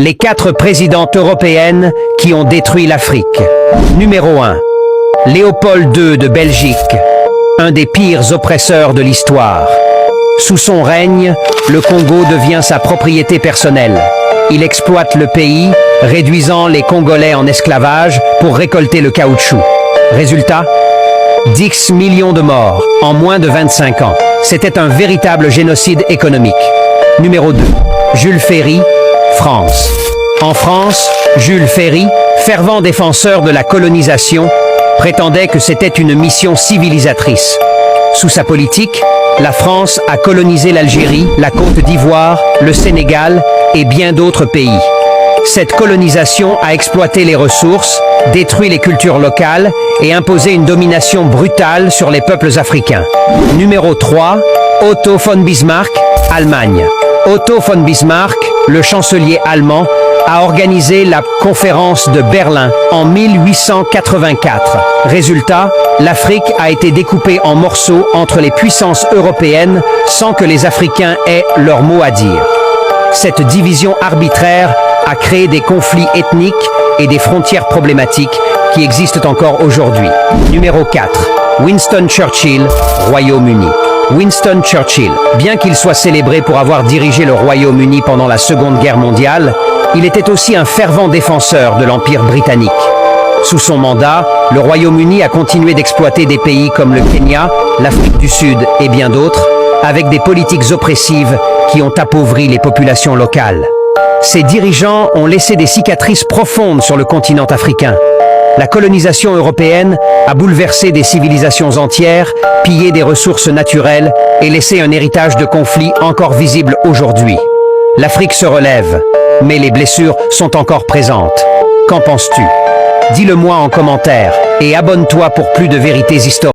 Les 4 présidentes européennes qui ont détruit l'Afrique. Numéro 1. Léopold II de Belgique, un des pires oppresseurs de l'histoire. Sous son règne, le Congo devient sa propriété personnelle. Il exploite le pays, réduisant les Congolais en esclavage pour récolter le caoutchouc. Résultat ? 10 millions de morts en moins de 25 ans. C'était un véritable génocide économique. Numéro 2. Jules Ferry, France. En France, Jules Ferry, fervent défenseur de la colonisation, prétendait que c'était une mission civilisatrice. Sous sa politique, la France a colonisé l'Algérie, la Côte d'Ivoire, le Sénégal et bien d'autres pays. Cette colonisation a exploité les ressources, détruit les cultures locales et imposé une domination brutale sur les peuples africains. Numéro 3. Otto von Bismarck, Allemagne. Otto von Bismarck, le chancelier allemand, a organisé la conférence de Berlin en 1884. Résultat, l'Afrique a été découpée en morceaux entre les puissances européennes sans que les Africains aient leur mot à dire. Cette division arbitraire a créé des conflits ethniques et des frontières problématiques qui existent encore aujourd'hui. Numéro 4. Winston Churchill, Royaume-Uni. Winston Churchill, bien qu'il soit célébré pour avoir dirigé le Royaume-Uni pendant la Seconde Guerre mondiale, il était aussi un fervent défenseur de l'Empire britannique. Sous son mandat, le Royaume-Uni a continué d'exploiter des pays comme le Kenya, l'Afrique du Sud et bien d'autres, avec des politiques oppressives qui ont appauvri les populations locales. Ces dirigeants ont laissé des cicatrices profondes sur le continent africain. La colonisation européenne a bouleversé des civilisations entières, pillé des ressources naturelles et laissé un héritage de conflits encore visible aujourd'hui. L'Afrique se relève, mais les blessures sont encore présentes. Qu'en penses-tu ? Dis-le-moi en commentaire et abonne-toi pour plus de vérités historiques.